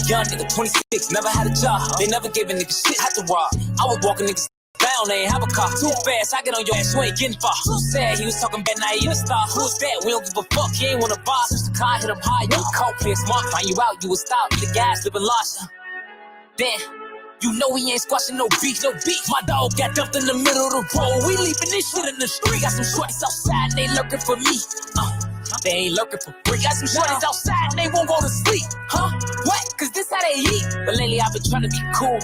Young nigga 26, never had a job. They never gave a nigga shit, had to rob. I was walking niggas down, they ain't have a car. Too fast, I get on your ass, you ain't getting far. Too sad, he was talking bad, now he in a star. Who's that? We don't give a fuck, he ain't wanna boss. Since the car hit him high, you caught playing smart. Find you out, you a stop, you the guys living lost. Damn, you know he ain't squashing no beef, no beef. My dog got dumped in the middle of the road. We leaving this shit in the street. Got some shorties outside, they lurking for me. They ain't lurking for free. Got some shorties outside and they won't go to sleep. What? Cause this how they eat. But lately I've been trying to be cool.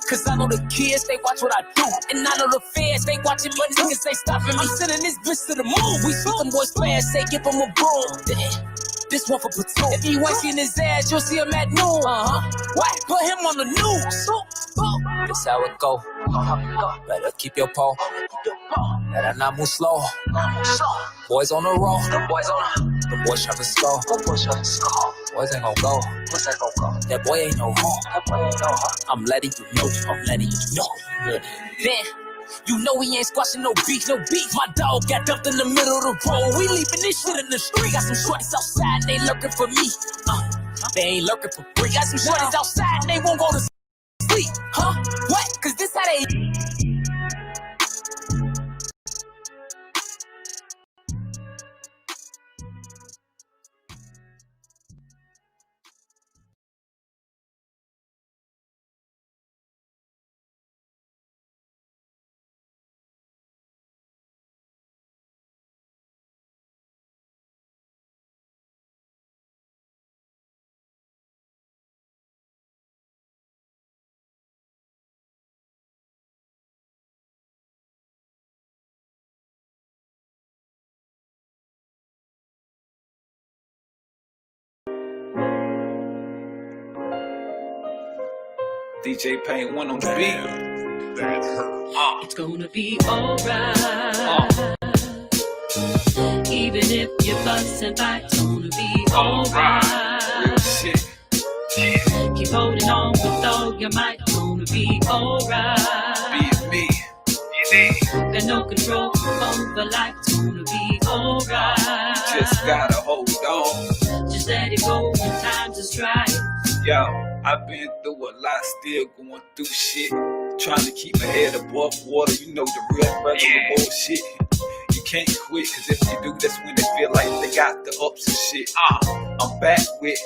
Cause I know the kids, they watch what I do. And I know the feds, they watching me. Niggas ain't stopping me. I'm sending this bitch to the moon. We see them boys playing, say give them a broom. This one for platoon. If you ain't seen his ass, you'll see him at noon. What? Put him on the news. That's how it go. Better keep your pole. Better not move slow. Boys on the road. The boys trying to score. Boys ain't gon' go. That boy ain't no home. I'm letting you know. Then, you know he ain't squashing no beef, My dog got dumped in the middle of the road. We leaving this shit in the street. Got some shorties outside, they lurking for me. They ain't lurking for free. Got some shorties outside, they won't go to sleep. What? Cause this how they... DJ Paint one on the beat. It's gonna be alright. Even if you fuss and fight, it's gonna be alright. Real shit. Keep holding on with all your might, it's gonna be alright. Be me. Got no control over life, it's gonna be alright. Just gotta hold on. Just let it go when times are strife. Yo, I've been through a lot, still going through shit. Trying to keep my head above water, you know the real regular bullshit. You can't quit, cause if you do, that's when they feel like they got the ups and shit. I'm back with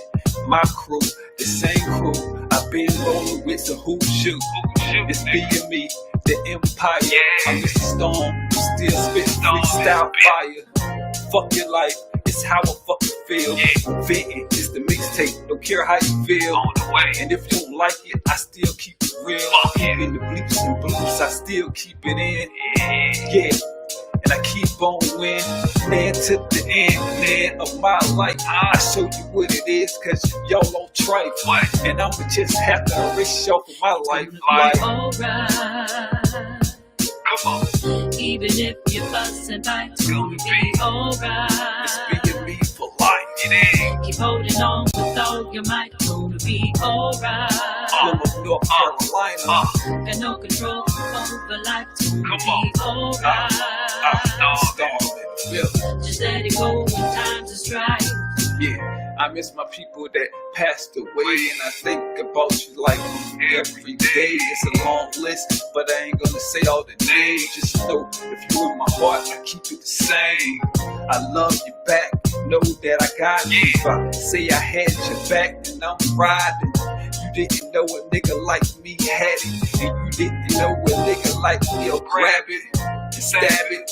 my crew, the same crew I've been rolling with, so who shoot? It's being me, the empire. I'm Mr. Storm, still spit freestyle fire. Fuck your life, it's how I fucking feel. Venting is the mixtape, don't care how you feel. And if you don't like it, I still keep it real. Keeping the bleeps and blues, I still keep it in. Yeah, and I keep on winning. Man to the end of my life, I show you what it is, cause y'all on tripe. And I'ma just have to erase y'all from my life. Alright. Come on. Even if you fuss and fight, it's gonna be alright. It's being me for life. Keep holding on with all your might, it's gonna be alright. North Carolina. Got no control over life, it's gonna be alright. Just let it go when times are strife. Yeah, I miss my people that passed away, and I think about you like every day. It's a long list, but I ain't gonna say all the names. Just know if you in my heart, I keep it the same. I love you back, know that I got you. If I say I had your back, then I'm riding. You didn't know a nigga like me had it, and you didn't know a nigga like me'll grab it and stab it.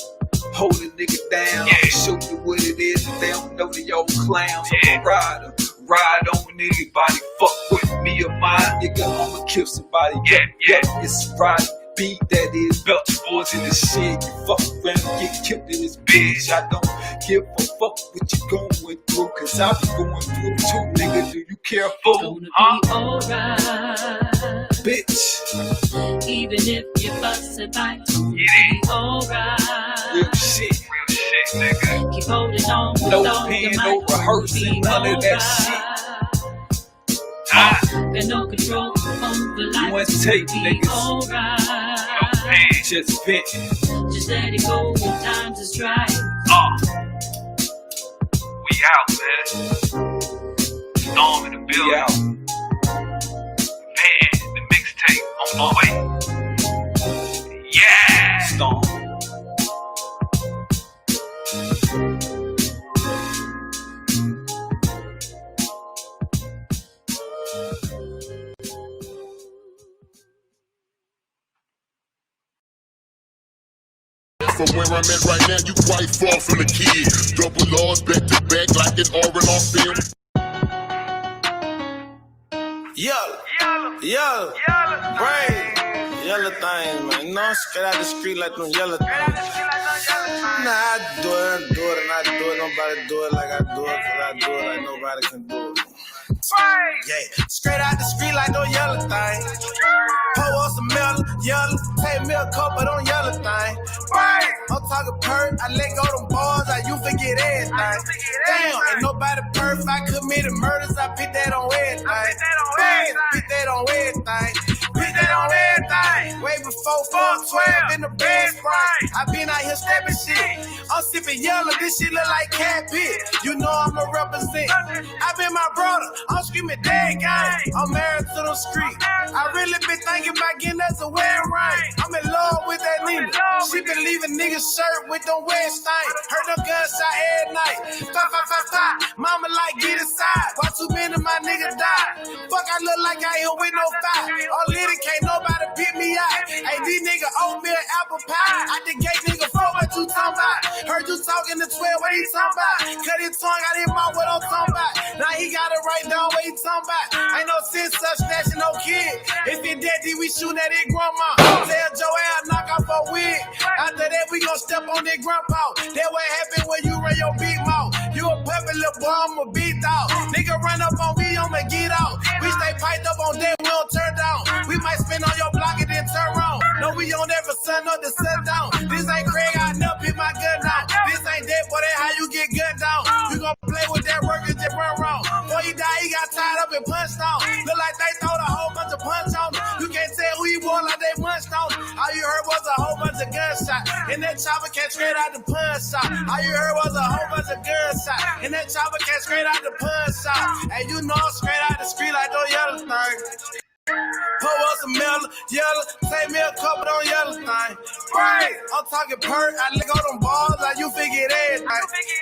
Hold a nigga down, show you what it is. If they don't know the old clowns, I'm a rider. Ride on anybody, fuck with me or mine, nigga, I'ma kill somebody. Yeah, it's Roddy B, that is Belch boys in the shit. You fuck around, get killed in this bitch. I don't give a fuck what you going through, cause I be going through too, nigga. Do you care for? It's gonna be alright. Bitch. Even if you fuss and fight, it's gonna be alright. Real shit, nigga. Keep holding on with no all pen, your no might, rehearsing, none of that shit. Got no control over life, you ain't take niggas. Alright. No pain, just vent. Just let it go when times are strife. We out, man. We out. Man, the mixtape on my way. Yeah. Storm. From where I'm at right now, you quite far from the kid. Double R's back to back like an R&R film. Yellow, brain, yellow thing, man. You know, straight out the street like them yellow things. Nah, I do it, and I do it. Nobody do it like I do it, cause I do it like nobody can do it. Yeah, straight out the street like no yellow thing. Pour us some melon, yellow. Take me a cup of them yellow thing. I'm talking perk, I let go them bars, I you forget everything. Damn, ain't nobody perfect. I committed murders, I put that on everything. Put that on everything. Put that on everything. Way before 412 in the bed sprite. I been out here stepping shit. I'm sipping yellow, this shit look like cat pit. You know I'ma represent. I been my brother, I'm screaming dead gang. I'm married to the street. I really been thinking about getting us a wedding ring. I'm in love with that Nina. She been leaving niggas shirt with them wet stains. Heard them gunshot every night. Fa. Mama like get inside. Why too many of my niggas die? Fuck, I look like I ain't with no fire. All little can't nobody pick me out. Hey, these niggas oatmeal apple pie. I the gay nigga fuck what you talking about. Heard you talking to 12, what he talking about? Cut his tongue out his mouth, what I'm talking about. Now he got it right down what he talking about. Ain't no sense of snatching no kid. If it daddy, we shooting at his grandma. Tell Joel knock off her wig. After that, we gon' step on their grandpa. That what happen when you run your big mouth. You a puppy little boy, I'm a big dog. Nigga run up on me, I'ma get out. We stay piped up on that, we don't turn down. We might spin on your block and then turn around. No, we on every sun up to sundown. This ain't Craig, I never pick my gun down. This ain't that, boy, that how you get gunned down. You gon' play with that work and just run wrong. Before he died, he got tied up and punched on. Look like they throwed a whole bunch of punch on him. You can't tell who he was like they munched on him. All you heard was a whole bunch of gunshots. And that chopper came straight out the punch shot. All you heard was a whole bunch of gunshots. And that chopper came straight out the punch shot. And you know straight out the street like those yellow things. Pour us some melon, yellow. Take me a couple on yellow thing. Right, I'm talking perk. I lick on them balls, like you forget everything.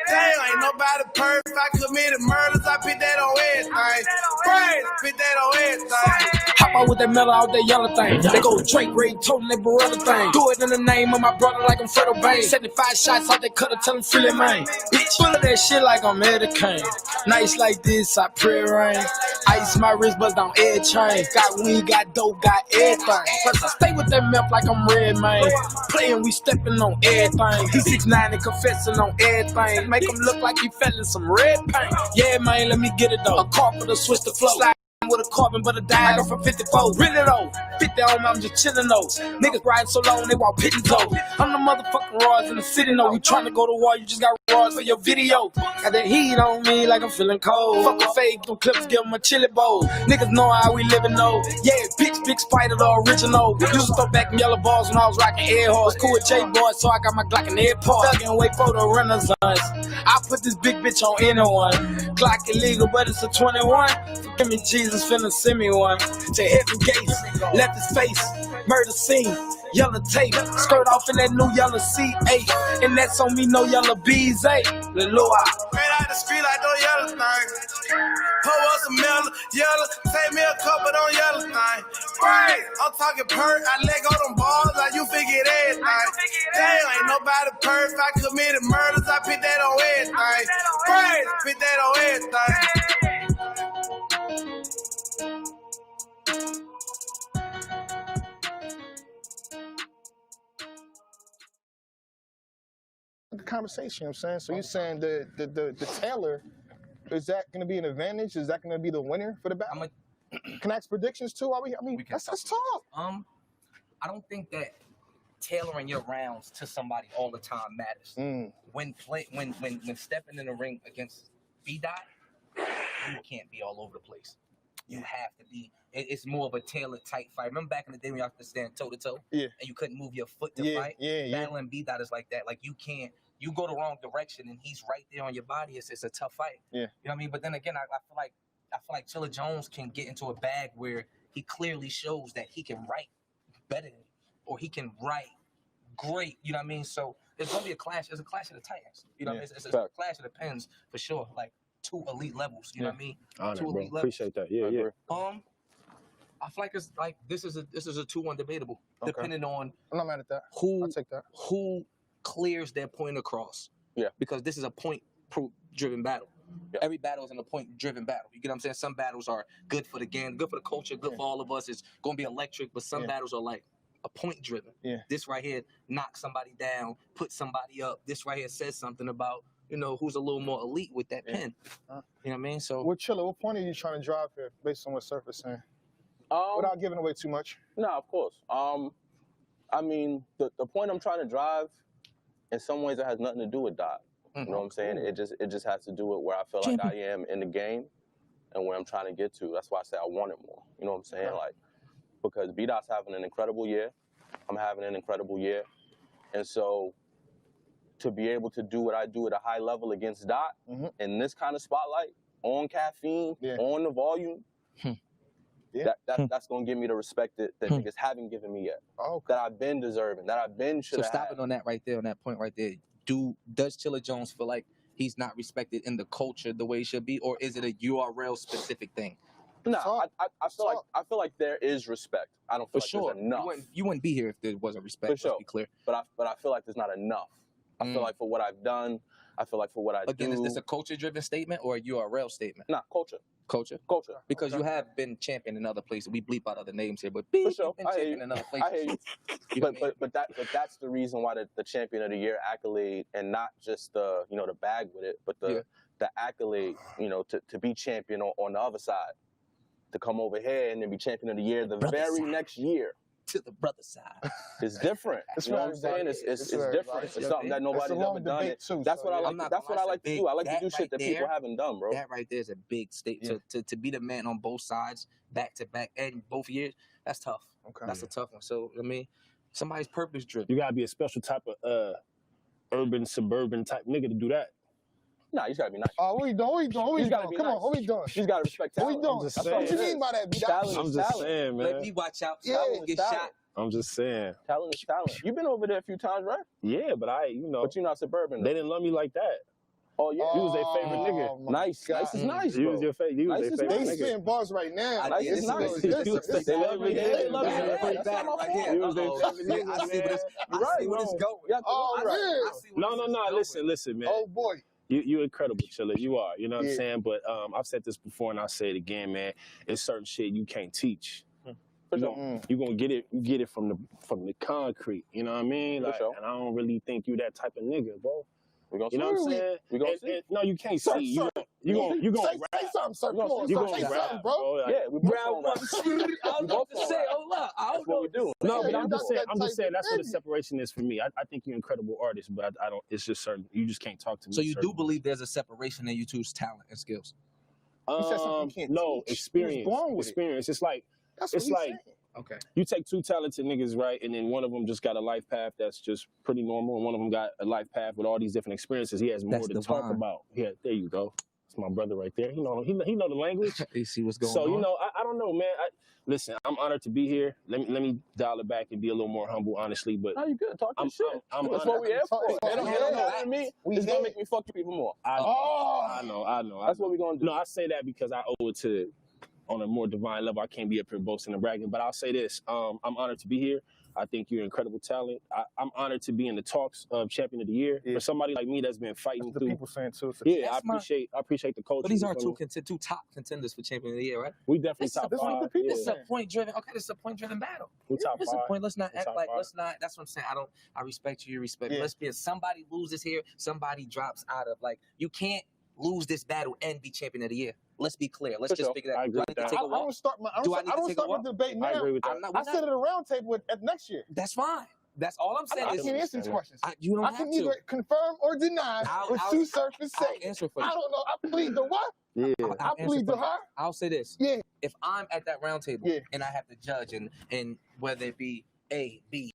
Damn, ain't nobody perfect. I committed murders, I put that on everything. Right, put that on everything. Hop out with that metal out that yellow thing. They go Drake, Ray, toting that Beretta thing. Do it in the name of my brother like I'm Fredo Bang. 75 shots out that cutter, tell him feel it, man. Bitch, full of that shit like I'm Medicaid. Nights like this, I pray rain. Ice my wrist, buzz down air chain. Got weed, got dope, got everything. Plus I stay with that meth like I'm Red, man. Playing, we stepping on everything. He 6'9" and confessing on everything. Make him look like he fell in some red paint. Yeah, man, let me get it though. A carpenter switch the flow. With a carbon, but a dagger from 54. Really though, 50 on me, I'm just chillin' though. Niggas riding so long, they walk pitting though. I'm the motherfucking Rods in the city, no. We tryna go to war, you just got Rods for your video. Got that heat on me like I'm feeling cold. Fuck a fake, them clips give them a chili bowl. Niggas know how we living though. Yeah, bitch, big spider, the original. Used to throw back them yellow balls when I was rocking air horse. Cool with J-Boy, so I got my Glock in the airport. Thuggin' wait for the Renaissance. I put this big bitch on anyone. Clock illegal, but it's a 21. Forgive me, Jesus, finna send me one. To heaven gates, left his face, murder scene, yellow tape, skirt off in that new yellow C8, and that's on me, no yellow B's, eh? Lelua. Straight out the street like those yellow things. Pour us some melon, yellow. Take me a couple on yellow thing. Right, I'm talking perk. I let go them balls, like you forget everything. Damn, ain't nobody perfect. I committed murders, I put that on everything. Right, put that on everything. The conversation, you know what I'm saying? So you're saying the Taylor, is that going to be an advantage? Is that going to be the winner for the battle? Can I ask predictions too? Let's talk. I don't think that tailoring your rounds to somebody all the time matters. When stepping in the ring against B-Dot, you can't be all over the place. You have to be. It's more of a tailored tight fight. Remember back in the day when you have to stand toe to toe, and you couldn't move your foot to fight. Battling B-Dot is like that. Like you can't. You go the wrong direction and he's right there on your body. It's a tough fight. Yeah. You know what I mean? But then again, I feel like I feel like Chilla Jones can get into a bag where he clearly shows that he can write better than you, or he can write great. You know what I mean? So it's gonna be a clash. It's a clash of the titans. You know what I mean? It's a clash of the pens for sure. Like 2 elite levels. You know what I mean? Honor, 2 bro. elite levels. Appreciate that. Yeah, yeah. I feel like it's like this is a 2-1 debatable, depending on I'm not mad at that. who I'll take that. who clears their point across. Yeah. Because this is a point driven battle. Yeah. Every battle is a point driven battle. You get what I'm saying? Some battles are good for the game, good for the culture, good for all of us. It's gonna be electric, but some battles are like a point driven. Yeah. This right here knocks somebody down, put somebody up. This right here says something about, you know, who's a little more elite with that pen. You know what I mean? So What Chilla, what point are you trying to drive here based on what Surf is saying? Without giving away too much. No, of course. I mean, the point I'm trying to drive, in some ways, it has nothing to do with Dot. You know what I'm saying? It just has to do with where I feel like I am in the game and where I'm trying to get to. That's why I say I want it more. You know what I'm saying? Like, because B-Dot's having an incredible year. I'm having an incredible year. And so to be able to do what I do at a high level against Dot in this kind of spotlight, on caffeine, on the volume, that's going to give me the respect that niggas haven't given me yet. That I've been deserving, that I've been should have. So stopping on that right there, on that point right there, does Chilla Jones feel like he's not respected in the culture the way he should be, or is it a URL specific thing? No, I feel like there is respect. I don't feel like there's enough. You wouldn't be here if there wasn't respect. For sure. Let's be clear. But I feel like there's not enough. I feel like for what I've done, I feel like for what I do. Again, is this a culture-driven statement or a URL statement? Nah, culture. Culture. Because you have been champion in other places. We bleep out other names here, but for sure. You've been champion in other places. I hear you. But that's the reason why the champion of the year accolade, and not just the the bag with it, but the accolade, to be champion on the other side, to come over here and then be champion of the year the very next year. To the brother side. It's different. You know what I'm saying? It's different. It's something that nobody's ever done. That's what I like. That's what I like to do. I like to do shit that people haven't done, bro. That right there is a big statement. To be the man on both sides, back to back, and both years, that's tough. That's a tough one. So I mean, somebody's purpose driven. You gotta be a special type of urban, suburban type nigga to do that. Nah, you gotta be nice. Oh, what we doing? What we doing? Come on, what we doing? She's gotta respect talent. What we doing? What you mean by that? I'm just saying, man. Let me watch out. Talent get shot. I'm just saying. Talent is talent. You've been over there a few times, right? Yeah, but But you're not suburban. They didn't love me like that. Oh yeah. You was their favorite nigga. Nice. Nice is nice. You was their favorite. You was their favorite They nigga. spitting bars right now. Nice is nice. They love me. They love me. Right here. You was their favorite nigga, I see man. where it's going. No. Listen, man. Oh boy. You incredible, Chilla. You are. You know what I'm saying? But I've said this before and I'll say it again, man. It's certain shit you can't teach. You're gonna get it. You get it from the concrete. You know what I mean? Like, and I don't really think you that type of nigga, bro. We gonna you know what I'm saying? We gonna see. No, you can't see. You gonna say something, sir. Come on, you gonna say rap, something, bro. Like, Yeah, we both Round one. I don't know what to say. Hold up. I don't know what we doing. No, but Yeah, I'm just saying. that type That's of what the separation is for me. I think you're an incredible artist, but I don't. It's just certain. You just can't talk to me. So you do believe there's a separation in you two's talent and skills? He said something you can't no teach. experience. He was born with it. Experience. It's like That's what it's he's like. saying. Okay. You take 2 talented niggas, right, and then one of them just got a life path that's just pretty normal, and one of them got a life path with all these different experiences. He has more That's to divine. talk about. Yeah, there you go. That's my brother right there. He know the language. You see what's going So on? I don't know, man. Listen, I'm honored to be here. Let me dial it back and be a little more humble, honestly. But No, you good. Talk your shit. I'm That's honored. what we here for. It don't matter to me. It's gonna here. make me fuck you people more. I know. That's what we gonna do. No, I say that because I owe it to, on a more divine level. I can't be up here boasting and bragging, but I'll say this. I'm honored to be here. I think you're an incredible talent. I'm honored to be in the talks of Champion of the Year. For somebody like me that's been fighting That's the through. people saying too. Yeah, I appreciate the culture. But these are you two feel me? top contenders for champion of the year, right? We definitely This is top a point. 5. This is Yeah. a point driven. Okay, this is a point driven battle. We top This is a 5. point. Let's not We act top like. 5. Let's not. That's what I'm saying. I respect you. You respect me. Let's be. If somebody loses here, somebody drops out of. Like, you can't lose this battle and be champion of the year. Let's be clear. Let's For just sure. figure that. I agree Do I with need to that. take a I walk? don't start my debate now. I agree with that. I said it at a round table at next year. That's fine. That's all I'm saying. I is can answer these questions. you don't I have can to. either confirm or deny what Sue Surface I'll say. answer for you. I don't know. I plead the what? Yeah. I'll I plead the answer for you. huh? I'll say this. Yeah. If I'm at that round table and I have to judge and whether it be A, B,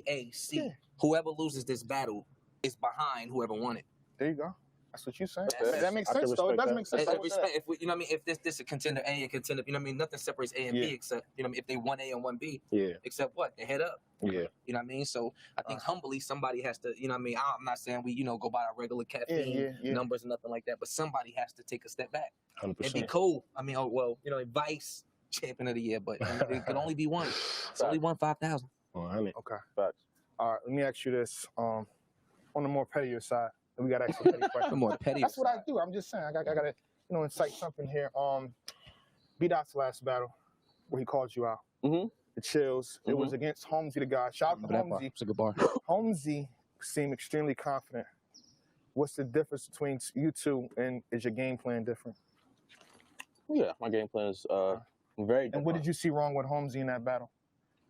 A, C, whoever loses this battle is behind whoever won it. There you go. That's what you saying. That's- That makes I can sense, though. It respect does that. make sense. I would say Respect, if we, you know what I mean, if this is a contender A and contender, you know what I mean, nothing separates A and Yeah. B except, you know what I mean, if they 1A and 1B, Yeah, except what? They head up. yeah. You know what I mean? So I think humbly somebody has to, you know what I mean, I'm not saying we, go by our regular caffeine yeah. numbers and nothing like that, but somebody has to take a step back. 100%. It'd be cool. I mean, Vice champion of the year, but it could only be one. It's only one 5,000. 100. Okay. Facts. All right, let me ask you this. On the more pettier side, we got to ask some petty questions. More petty. That's what I do. I'm just saying. I got to, incite something here. B-Dot's last battle, where he called you out. Mm-hmm. The chills. It was against Holmesy, the guy. Shout out to Holmesy. It's a good bar. Holmesy seemed extremely confident. What's the difference between you two, and is your game plan different? Yeah, my game plan is very different. And what did you see wrong with Holmesy in that battle?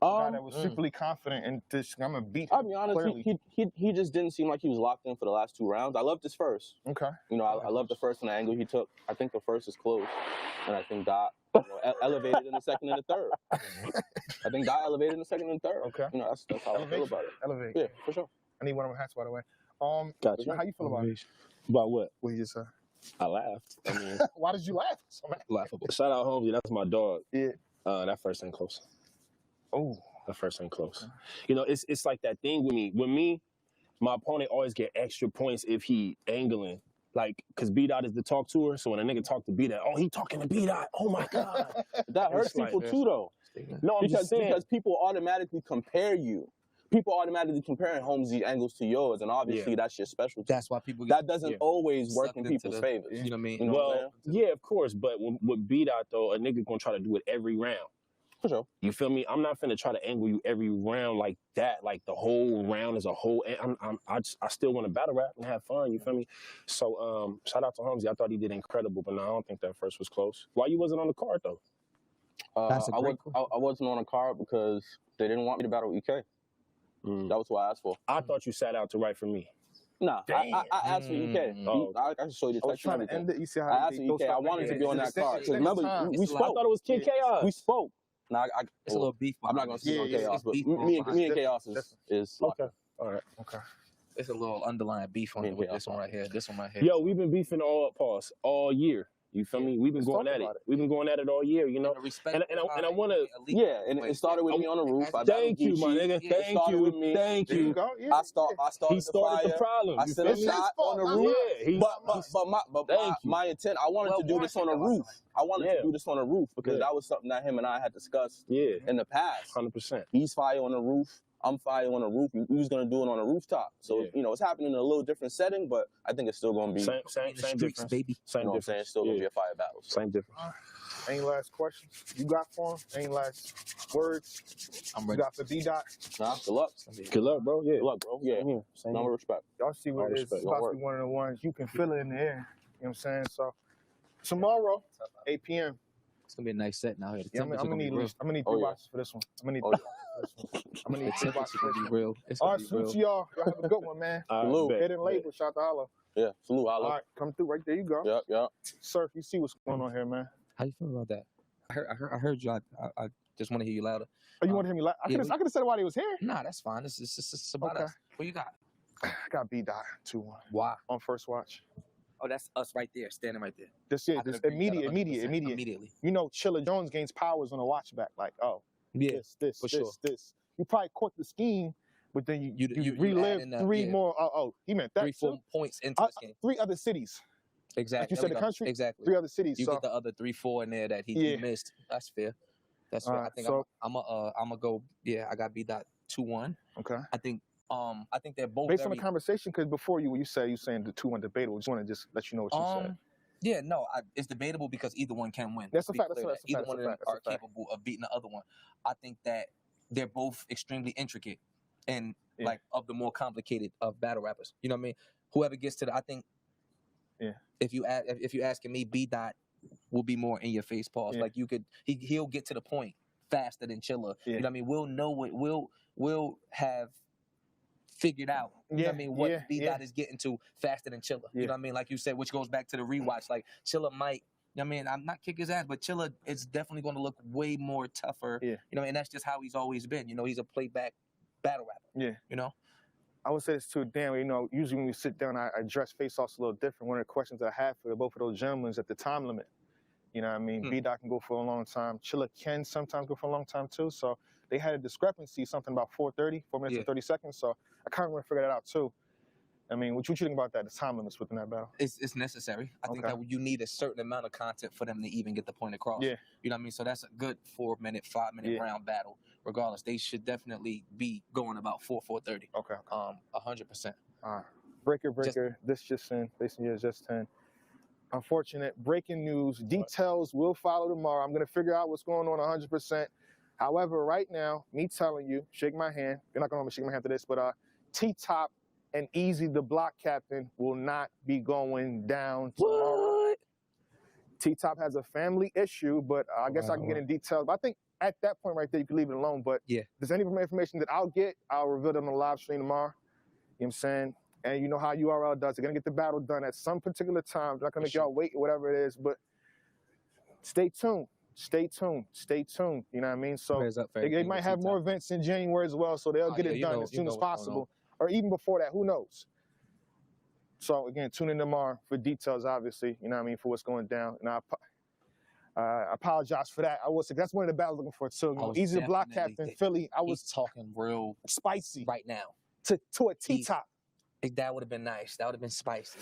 A guy that was superly confident and just, I'm going to beat him. I'll be honest, clearly. he just didn't seem like he was locked in for the last 2 rounds. I loved his first. Okay. I loved the first and the angle he took. I think the first is close. And I think Dot elevated in the second and the third. I think Dot elevated in the second and the third. Okay. That's how I feel about it. Elevate. Yeah, for sure. I need one of my hats, by the way. Gotcha. How you feel about it? About what? What you just said? I laughed. I mean, Why did you laugh? So mad. Laughable. shout out Holmesy. That's my dog. Yeah. That first ain't close. Oh. That first ain't close. It's like that thing with me. With me, my opponent always get extra points if he angling. Like, because B-Dot is the talk to her. So when a nigga talk to B-Dot, he talking to B-Dot. Oh my God. That hurts like people this. too, though. No, I'm just saying. Because people automatically compare you. People automatically comparing Holmesy angles to yours, and obviously that's your specialty. That's why people That doesn't always work in sucked into people's the- favors. You know what I mean? You know what I'm Well, yeah, of course. But with B-Dot, though, a nigga gonna try to do it every round. For sure. You feel me? I'm not finna try to angle you every round like that, like the whole round as a whole. I still want to battle rap and have fun. You feel me? So shout out to Holmesy. I thought he did incredible, but no, I don't think that first was close. Why you wasn't on the card though? I wasn't on a card because they didn't want me to battle EK. That was what I asked for. I thought you sat out to write for me. Nah, I asked for EK. Oh. I can show you the I was text trying and to end everything. it. You see how I asked for EK. I wanted to be on that card. Because remember, we spoke. I thought it was Kid Chaos. We spoke. Nah, It's a little beef. I'm not gonna speak on It's Chaos, but beef me and behind it. Chaos is Okay. All right. Okay. It's a little underlying beef on it with this one right here. This one right here. Yo, we've been beefing all year. You feel me? We've been Let's going talk at it. about it. We've been going at it all year, you know. And I want to. Yeah, and it started with me on the roof. I Thank you, my battled nigga. Geechee. It Thank started you. with me. Thank There you you. go. Yeah. I started He started the fire. problem. I You set feel a me? shot on the roof. Yeah, But my intent, I wanted to do this on a roof. I wanted to Yeah. do this on a roof because Yeah. that was something that him and I had discussed Yeah, in the past. 100%. He's fire on the roof. I'm fire on the roof. We was gonna do it on a rooftop. So Yeah. it's happening in a little different setting, but I think it's still gonna be. Same streets, difference, baby. Same You know what I'm saying? difference. It's still gonna Yeah. be a fire battle. So. Same difference. Any last questions you got for him? Any last words I'm you ready. got for B-Dot? Nah, good luck. Good luck, bro. Yeah. Good luck, bro. Yeah. Same No here. respect. Y'all see what All it is. respect. It's about to be one of the ones you can feel it in the air. You know what I'm saying? So tomorrow, 8 p.m. It's gonna be a nice set now. The Yeah, I'm temperatures gonna need real. three Oh, yeah. watches for this one. I'm gonna need Oh, three watches for this one. I'm gonna The need three watches temperatures for gonna this be one. real. It's All gonna right, be salute real. to y'all. Y'all have a good one, man. All right, Salute. bet, Head and bet. label, shout out to Hollow. Yeah. Salute. All right, come through right there. You go. Yep. Surf, you see what's going on here, man. How you feel about that? I heard you. I just want to hear you louder. Oh, you want to hear me? I yeah, could have said it while he was here. Nah, that's fine. It's about Okay. us. What you got? I got B-Dot 2-1 Why? on first watch. Oh, that's us right there, standing right there. This I is could this agree with that immediate. 100%. Immediately. You know, Chilla Jones gains powers on a watch back. Like, oh, Yeah. this. for sure. You probably caught the scheme, but then you You relive adding up, three yeah. more. Oh, he meant that 3-4 too. points into this game. 3 other cities. Exactly. you said, the country? Exactly. 3 other cities. You so get the other 3-4 in there that he Yeah. missed. That's fair. That's fair. I Alright, think so- I'm gonna go. Yeah, I got B-Dot 2-1. okay. I think they're both Based on very, the conversation, because before you saying the 2-1 debatable. Just want to let you know what you said. Yeah, no, it's debatable because either one can win. That's a Be fact, that's a clear fact, that that's a Either one of them fact, that's are a fact. capable of beating the other one. I think that they're both extremely intricate and Yeah. like of the more complicated of battle rappers. You know what I mean? Whoever gets to I think. Yeah. If you asking me, B-Dot will be more in your face. Pause. Yeah. Like you could, he'll get to the point faster than Chilla. Yeah. You know what I mean? We'll know what we'll have figured out. You know what I mean? What B-Dot is getting to faster than Chilla. You Yeah. know what I mean? Like you said, which goes back to the rewatch. Like Chilla might. I mean, I'm not kick his ass, but Chilla is definitely going to look way more tougher. Yeah. You know, and that's just how he's always been. You know, he's a playback battle rapper. Yeah. You know, I would say this too, Dan. You know, usually when we sit down, I address face-offs a little different. One of the questions I have for both of those gentlemen is at the time limit. You know what I mean? B-Dot can go for a long time. Chilla can sometimes go for a long time too. So they had a discrepancy, something about 4 minutes and 30 seconds. So I kind of want to figure that out too. I mean, what you think about that, the time limits within that battle? It's necessary. I think that you need a certain amount of content for them to even get the point across. Yeah. You know what I mean? So that's a good 5 minute round battle. Regardless, they should definitely be going about 4:30. Okay. 100%. Breaker. This just in. Basically, it's just 10. Unfortunate breaking news. Details will follow tomorrow. I'm gonna figure out what's going on 100%. However, right now, me telling you, shake my hand. You're not gonna shake my hand to this, but T-Top and Easy, the block captain, will not be going down tomorrow. What? T-Top has a family issue, but I guess I can get in details. But I think at that point right there, you can leave it alone. But if there's any information that I'll get, I'll reveal it on the live stream tomorrow. You know what I'm saying? And you know how URL does. They're going to get the battle done at some particular time. They're not going to make y'all wait or whatever it is. But stay tuned. Stay tuned. Stay tuned. You know what I mean? So they might have more events in January as well, so they'll get it done as soon as possible. Or even before that, who knows? So again, tune in tomorrow for details, obviously, you know what I mean, for what's going down. And I apologize for that. I was that's one of the battles looking for too. You know, Easy the block captain, Philly. I was talking real spicy right now. To a T-Top. That would have been nice. That would have been spicy.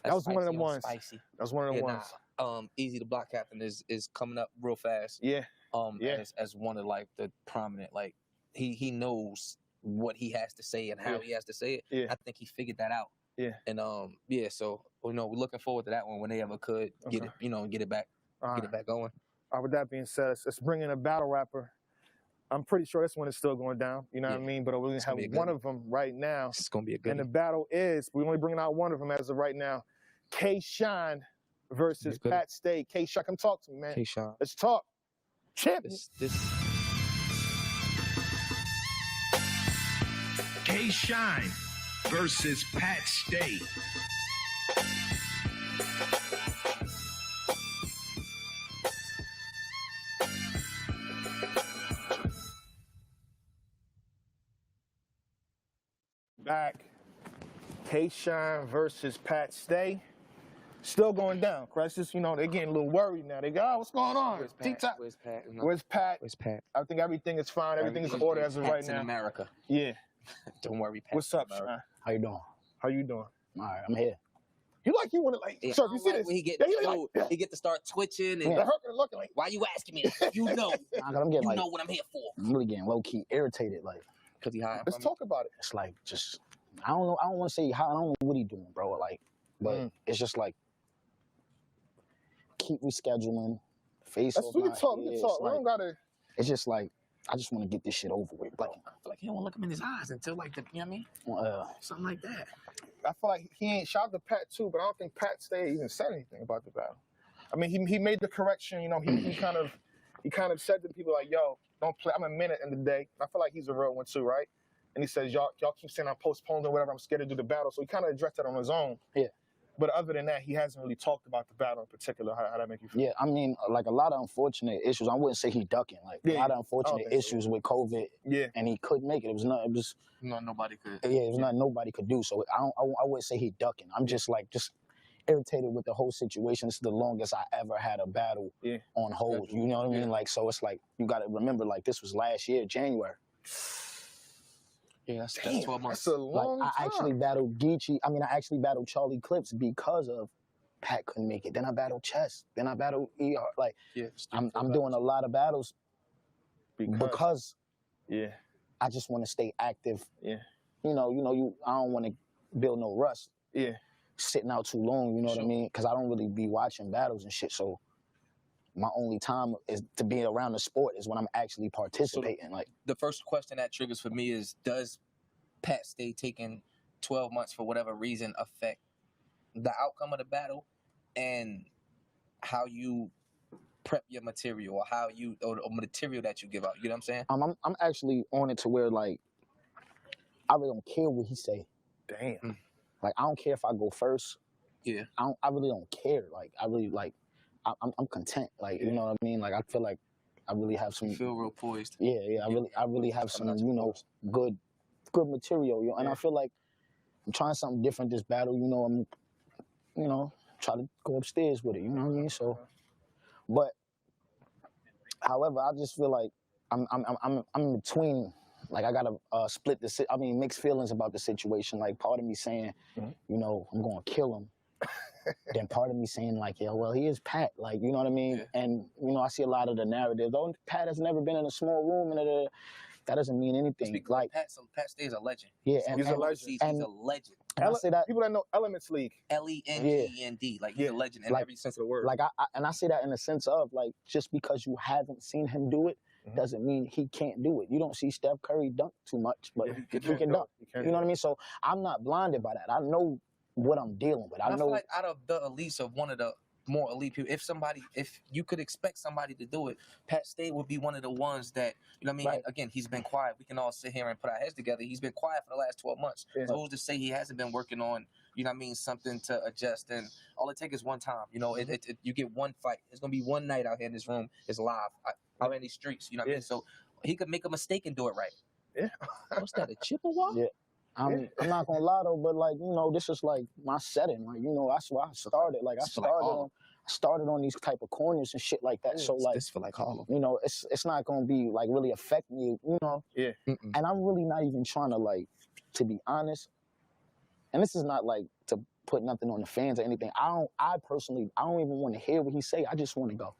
That was one of the ones. Spicy. That was one of the ones. Easy the block captain is coming up real fast. As one of like the prominent, like he knows what he has to say and how he has to say it. I think he figured that out. And so we're looking forward to that one when they ever could get it, get it back, get it back going. With that being said, let's bring in a battle rapper. I'm pretty sure this one is still going down. You know what I mean? But we're gonna have one of them right now. It's gonna be a good. And the battle is we're only bringing out one of them as of right now. K-Shine versus Pat Stay. K-Shine, come talk to me, man. K-Shine. Let's talk. Champion. K-Shine versus Pat Stay. Back. K-Shine versus Pat Stay. Still going down, correct? Just, they're getting a little worried now. They go, what's going on? Where's Pat? Where's Pat? Where's Pat? Where's Pat? I think everything is fine. Everything is in order as of right now. In America. Yeah. Don't worry, Pat. What's up, Shine? How you doing? How you doing? All right, I'm here. You want to sir, you see this? He get to start twitching and looking like. Why you asking me that? You know. I'm getting, know what I'm here for. I'm really getting low key irritated, like. Cause he high. Let's talk about it. It's like just I don't know. I don't want to say how. I don't know what he doing, bro. Like, but it's just like keep rescheduling. Face off. We can talk. We don't gotta. It's just like I just want to get this shit over with. Like, I feel like he don't want to look him in his eyes until like the, you know what I mean? Something like that. I feel like he ain't shot the Pat too, but I don't think Pat Stay even said anything about the battle. I mean, he made the correction. He kind of said to people like, "Yo, don't play. I'm a minute in the day." I feel like he's a real one too, right? And he says, "Y'all keep saying I'm postponed or whatever. I'm scared to do the battle." So he kind of addressed that on his own. Yeah. But other than that, he hasn't really talked about the battle in particular. How that make you feel? Yeah, I mean, like a lot of unfortunate issues. I wouldn't say he ducking. Like a lot of unfortunate issues with COVID. Yeah. And he couldn't make it. It was not. It was. No, nobody could. Yeah, it was not. Nobody could do. So I wouldn't say he ducking. I'm just irritated with the whole situation. This is the longest I ever had a battle on hold. You know what I mean? Like, so it's like you got to remember, like this was last year, January. Yeah, that's 12 months. That's a long time. I actually battled Geechee. I mean, I actually battled Charlie Clips because of Pat couldn't make it. Then I battled Chess. Then I battled ER. Like, I'm doing a lot of battles because I just want to stay active. Yeah. I don't want to build no rust. Yeah. Sitting out too long, you know what I mean? Because I don't really be watching battles and shit. So my only time is to be around the sport is when I'm actually participating. Like the first question that triggers for me is, does Pat Stay taking 12 months for whatever reason affect the outcome of the battle and how you prep your material or material that you give out? You know what I'm saying? I'm actually on it to where like I really don't care what he say. Damn. Like I don't care if I go first. Yeah. I really don't care. Like I really like. I'm content, like you know what I mean. Like I feel like I really have some. You feel real poised. Yeah. I really have some, good material. And I feel like I'm trying something different this battle. You know, I'm, you know, try to go upstairs with it. You know what I mean? So, but however, I just feel like I'm in between. Like I gotta split the. I mean, mixed feelings about the situation. Like part of me saying, you know, I'm gonna kill him. Then part of me saying like, yeah, well, he is Pat. Like, you know what I mean? Yeah. And you know, I see a lot of the narrative. Though Pat has never been in a small room, and that doesn't mean anything. Like Pat stays a legend. Yeah, he's a legend. He's a legend. And I say that people that know Elements League, LENGEND, like he's a legend in like, every sense of the word. Like I say that in the sense of like, just because you haven't seen him do it doesn't mean he can't do it. You don't see Steph Curry dunk too much, but he can dunk. You know what I mean? So I'm not blinded by that. I know what I'm dealing with. I know. Feel like out of the elites of one of the more elite people, if you could expect somebody to do it, Pat Stay would be one of the ones that, you know what I mean? Right. Again, he's been quiet. We can all sit here and put our heads together. He's been quiet for the last 12 months. Yeah. So who's to say he hasn't been working on, you know what I mean, something to adjust? And all it takes is one time. You know, you get one fight. It's going to be one night out here in this room. It's live out in these streets. You know what I mean? So he could make a mistake and do it right. Yeah. What's that, a Chippewa? Yeah. I'm not gonna lie though, but like, you know, this is like my setting. Like, you know, that's where I started. Like I started on these type of corners and shit like that. Yeah, so like, this for like Harlem. You know, it's not gonna be like really affect me, you know. Yeah. And I'm really not even trying to like, to be honest. And this is not like to put nothing on the fans or anything. I personally don't even want to hear what he say. I just want to go.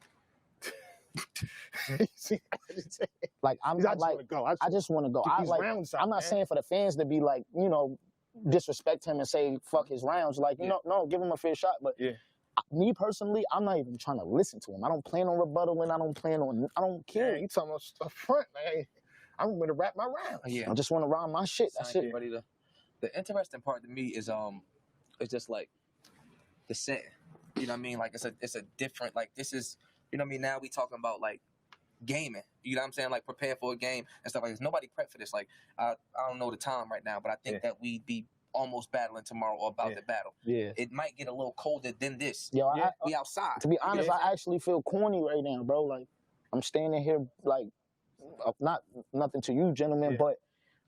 Like I just want to go. I'm not saying for the fans to be like, you know, disrespect him and say fuck his rounds. Like, you know, no, give him a fair shot. But me personally, I'm not even trying to listen to him. I don't plan on rebuttaling. I don't care. Man, you talking about up front, man. I'm gonna rap my rounds. I just want to rhyme my shit. That's it. The interesting part to me is it's just like the set. You know what I mean? Like it's a different, like this is, you know what I mean? Now we talking about like gaming. You know what I'm saying? Like prepare for a game and stuff like this. Nobody prepped for this. Like I don't know the time right now, but I think that we'd be almost battling tomorrow or about to battle. Yeah. It might get a little colder than this. Yo, we outside. To be honest, I actually feel corny right now, bro. Like I'm standing here like nothing to you gentlemen, but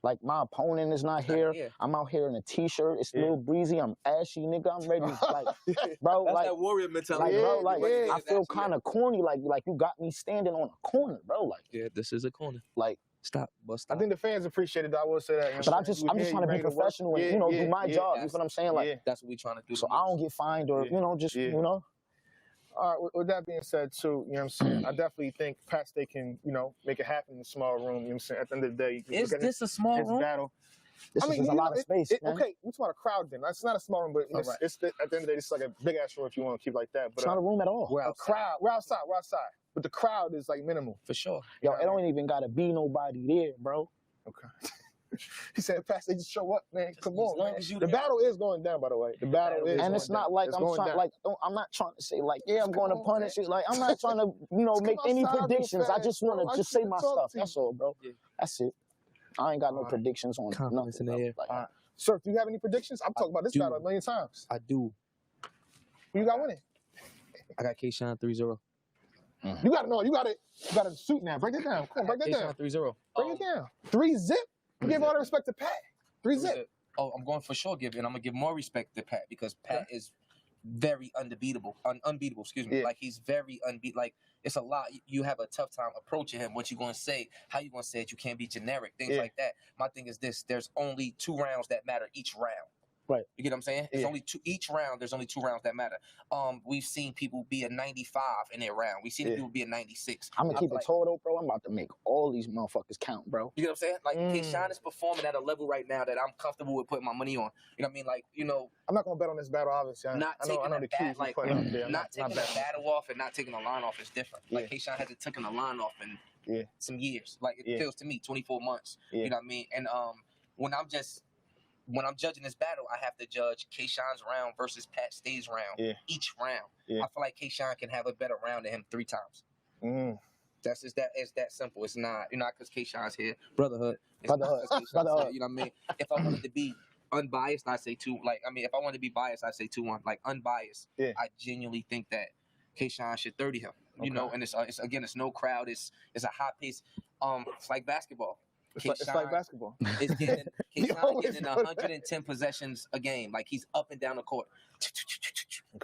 like my opponent is not here. I'm out here in a t-shirt. It's a little breezy. I'm ashy, nigga. I'm ready. Like, bro, that's like that warrior mentality. Like, bro, like I feel kind of corny. Like you got me standing on a corner, bro. Like, this is a corner. Like, stop. I think the fans appreciate it. I will say that. But I'm just trying to be professional and you know do my job. You know what I'm saying? Like, that's what we trying to do. So I don't get fined or you know just you know. All right, with that being said, too, you know what I'm saying? I definitely think Pat Stay can, you know, make it happen in a small room. You know what I'm saying? At the end of the day, is this a small room? Battle. There's a lot of space. Okay, we're talking about a crowd then. It's not a small room, but it's at the end of the day, it's like a big ass room if you want to keep like that. But it's not a room at all. We're outside. But the crowd is like minimal. For sure. Yo, it don't even gotta be nobody there, bro. Okay. He said, Pat, they just show up, man. Come on, man. The battle is going down, by the way. The battle is, and it's not like I'm not trying to say like, I'm going to punish you. Like, I'm not trying to, you know, make any predictions. I just want to just say my stuff. That's all, bro. That's it. I ain't got no predictions on nothing. In the air. Like, Sir, do you have any predictions? I've talked about this battle a million times. I do. Who you got winning? I got K-Shine 3-0. You got to know. You got to suit now. Break it down. Come on, break it down. 3-0. Break it down. 3-0. You give all the respect to Pat. 3-0. Oh, I'm going for sure and I'm going to give more respect to Pat because Pat is very unbeatable. Excuse me. Like, he's very unbeatable. Like, it's a lot. You have a tough time approaching him. What you going to say, how you going to say it. You can't be generic, things like that. My thing is this. There's only 2 rounds that matter each round. Right. You get what I'm saying? It's only each round, there's only 2 rounds that matter. We've seen people be a 95 in their round. We've seen people be a 96. I'm gonna keep it total, bro. I'm about to make all these motherfuckers count, bro. You get what I'm saying? Like, K-Shine is performing at a level right now that I'm comfortable with putting my money on. You know what I mean? Like, you know, I'm not gonna bet on this battle, obviously. Not taking the battle off and not taking the line off is different. Like, K-Shine hasn't taken the line off in some years. Like, it feels to me 24 months. You know what I mean? And when I'm judging this battle, I have to judge K-Shine's round versus Pat Stay's round. Each round. I feel like K-Shine can have a better round than him 3 times. It's that simple. It's not, you know, because K-Shine's here. Brotherhood. Brotherhood. You know what I mean? If I wanted to be unbiased, I say 2. Like, I mean, if I wanted to be biased, I say 2-1. Like, unbiased, I genuinely think that K-Shine should 30 him. You know, and it's no crowd. It's a high pace. It's like basketball. It's like basketball. Is getting You Kayshawn always getting go to 110 possessions a game. Like he's up and down the court,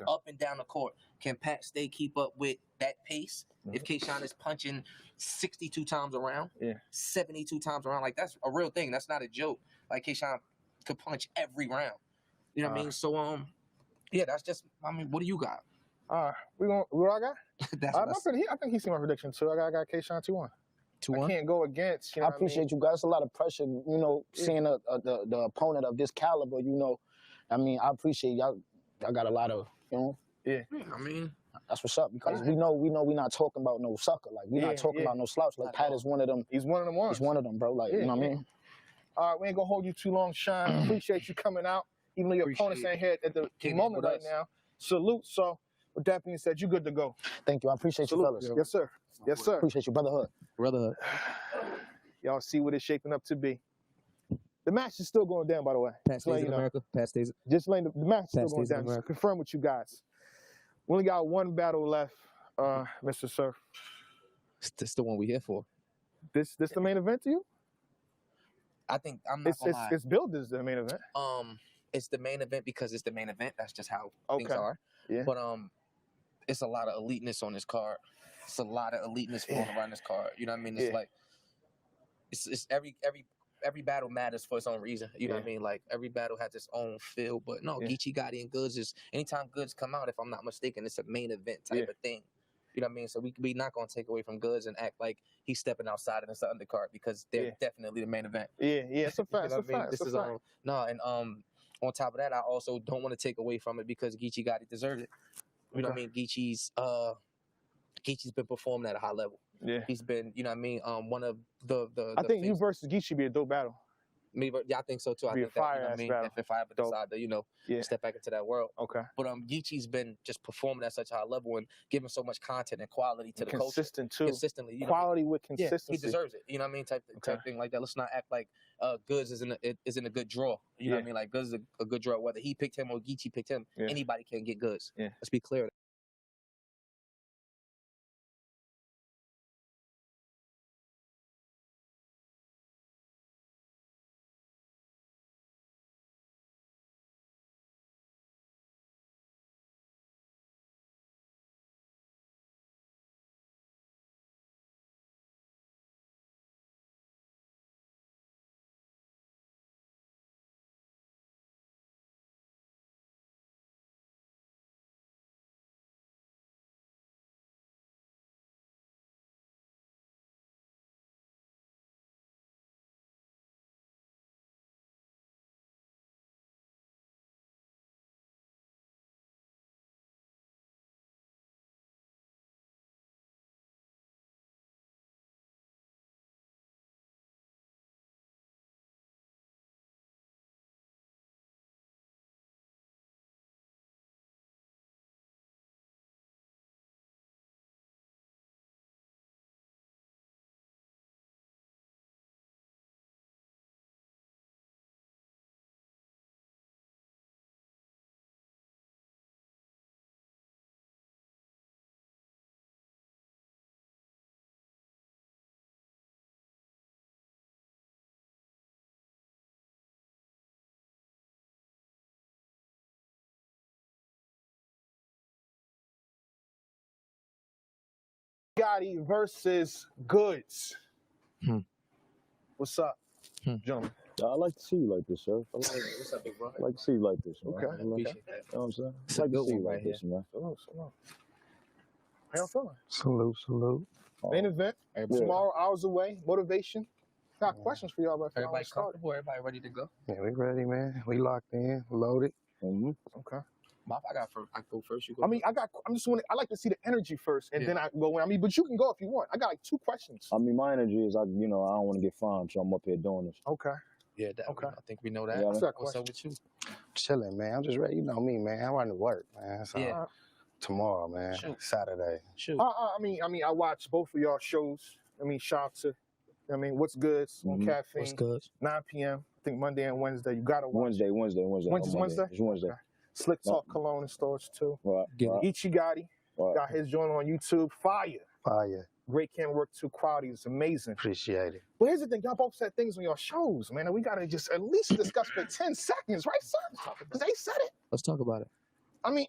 up and down the court. Can Pat Stay keep up with that pace? If Kayshawn is punching 62 times around, 72 times around, like that's a real thing. That's not a joke. Like Kayshawn could punch every round. You know what I mean? So yeah, that's just. I mean, what do you got? What I got? That's I think he's seen my prediction too. I got Kayshawn 2-1. 2-1. I can't go against. You know I appreciate you guys. It's a lot of pressure, you know, seeing the opponent of this caliber. You know, I mean, I appreciate y'all. Y'all got a lot of, you know. Yeah. I mean, that's what's up because we know we're not talking about no sucker. Like we're not talking about no slouch. Like Pat is one of them. He's one of them ones. He's one of them, bro. Like you know what I mean. All right, we ain't gonna hold you too long, Shine. Appreciate you coming out, even though your opponents ain't here at the moment right now. Salute. So, with that being said, you good to go. Thank you. I appreciate you, fellas. Yes, sir. Yes, sir. Appreciate you, brotherhood. Brotherhood. Y'all see what it's shaping up to be. The match is still going down, by the way. Pat stays in America. Pat stays. Just letting the match is still going stays in down. Just America. confirm with you guys. We only got one battle left, Mr. Surf. It's the one we here for. This the main event to you? I think I'm not gonna lie. It's billed as the main event. It's the main event because it's the main event. That's just how things Okay. are. Yeah. But it's a lot of eliteness on this card. It's a lot of eliteness flowing around this card. You know what I mean? It's like it's every battle matters for its own reason. You know what I mean? Like every battle has its own feel. But no, Geechee Gotti and Goods is anytime Goods come out, if I'm not mistaken, it's a main event type of thing. You know what I mean? So we not gonna take away from Goods and act like he's stepping outside and it's the undercard because they're definitely the main event. Yeah, it's a fact. You know what I mean? This is on top of that, I also don't want to take away from it because Geechee Gotti deserves it. You know what I mean? Geechee's been performing at a high level. Yeah. He's been, you know what I mean, one of the I think you versus Geechee be a dope battle. Yeah, I think so too. I Be a think that, you know what I fire-ass mean, battle. if I ever decide to, you know, step back into that world. Okay. But Geechee's been just performing at such a high level and giving so much content and quality to the culture. Consistent too. Consistently. You Quality know, with consistency. Yeah, he deserves it. You know what I mean? Type thing like that. Let's not act like Goods isn't a good draw. You know what I mean? Like Goods is a good draw. Whether he picked him or Geechee picked him, anybody can get Goods. Yeah. Let's be clear. Gotti versus Goods. What's up, gentlemen? I like to see you like this, sir. What's up, big bro? I like to see you like this, man. Okay. You know Appreciate that. what I'm saying? It's I a like to good see you one like right this, here. man. Salute. How y'all feeling? Salute. Main event tomorrow, hours away. Motivation. Got questions for y'all, but Everybody comfortable? Everybody ready to go? Yeah, we ready, man. We locked in, loaded. Okay. I go first. You go. I mean, I like to see the energy first, and then I go in. I mean, but you can go if you want. I got like 2 questions. I mean, my energy is, I don't want to get fined, so I'm up here doing this. Okay. Yeah, I think we know that. Yeah, What's up with you? Chilling, man. I'm just ready. You know me, man. I'm running to work, man. So tomorrow, man. Saturday. Shoot. I mean, I watch both of y'all shows. I mean, shout out to, what's good on Caffeine. What's good? 9 p.m. I think Monday and Wednesday. You gotta watch. Wednesday. Wednesday? It's Wednesday. Okay. Slick Talk Cologne and stores too. Right. Geechee Gotti got his joint on YouTube. Fire. Great camera work too. Quality is amazing. Appreciate it. But here's the thing, y'all both said things on your shows, man, and we gotta just at least discuss for 10 seconds, right, sir? Because they said it. Let's talk about it. I mean,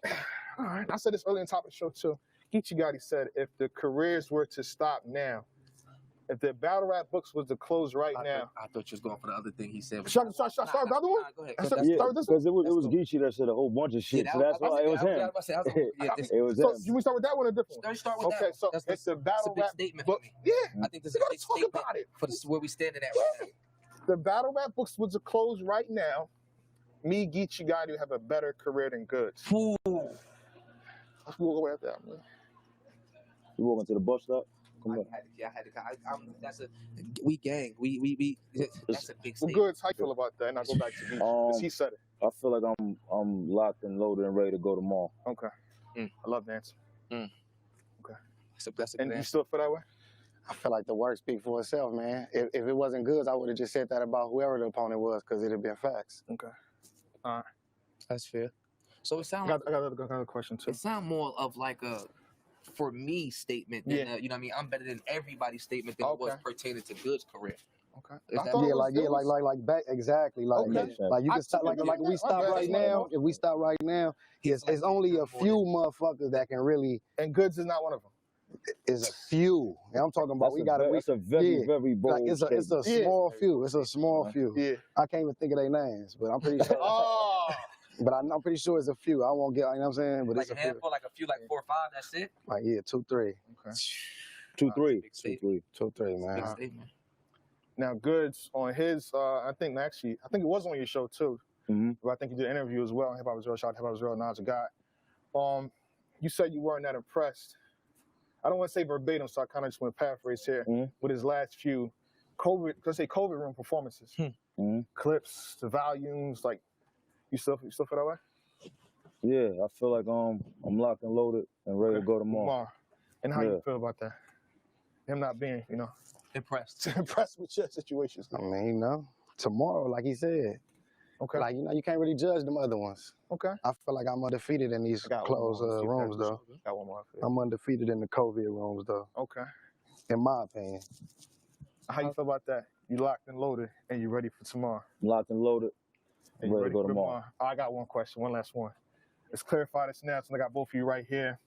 all right, I said this earlier in the top of the show too. Geechee Gotti said if the careers were to stop now, if the battle rap books was to close right now. I thought you was going for the other thing he said. Should I start the other one? Go ahead. Yeah, because it was Geechee that said a whole bunch of shit, so that's why it was him. It was So him. you want to start with that one or different one? Let's start with that. Okay, so That's it's the battle big rap statement book. for me. Yeah, I think this we is a gotta big talk statement about it. for where we standing at right now. The battle rap books was to close right now. Me, Geechee Gotti, would have a better career than Goods. Ooh. Let's go away at that, man. You walking to the bus stop? Come on. That's a we gang. We that's a big Well, statement. Goods, how you feel about that? And I'll go back to Geechee, because he said it. I feel like I'm locked and loaded and ready to go tomorrow. Okay. I love the answer. Okay. That's a And good you answer. still feel that way? I feel like the work speak for itself, man. If it wasn't Goods, I would have just said that about whoever the opponent was, because it'd have been facts. Okay. All right. That's fair. So it I sounds got another question too. it sound more of like a for me statement than you know what I mean. I'm better than everybody's statement than it was Okay. pertaining to Goods' career. Okay. Is I that- thought it Yeah, was- like back exactly. Like Okay. like you I can stop like totally if we get that. stop Okay. right now, if we stop right now, it's only a few motherfuckers that can really And Goods is not one of them. is a few. And I'm talking about That's a very bold it's a statement. small few. It's a small few. Yeah. I can't even think of their names, but I'm pretty sure. Oh. But I'm pretty sure it's a few. I won't get, you know what I'm saying? But Like it's a a few. handful, like a few, like 4 or 5. That's it. Like, yeah, 2, 3. Okay. 2, 3. Big statement. 2, 3, Big man. statement. Now, Goods on his, I think it was on your show too. Mm-hmm. But I think you did an interview as well on Hip Hop Is Real. Shout out to Hip Hop Is Real, Nas a God. You said you weren't that impressed. I don't want to say verbatim, so I kind of just want to paraphrase here. With his last few COVID room performances, clips, the volumes, like you still feel that way? Yeah, I feel like I'm locked and loaded and ready to go tomorrow. And how Yeah. you feel about that? Him not being, Impressed. impressed with your situations. I mean, tomorrow, like he said. Okay. Like, you can't really judge them other ones. Okay. I feel like I'm undefeated in these closed rooms, though. Got one more. I'm undefeated in the COVID rooms, though. Okay. In my opinion. How you feel about that? You locked and loaded, and you ready for tomorrow? Locked and loaded And and you ready to go for tomorrow. I got one question, one last one. Let's clarify this now, since I got both of you right here.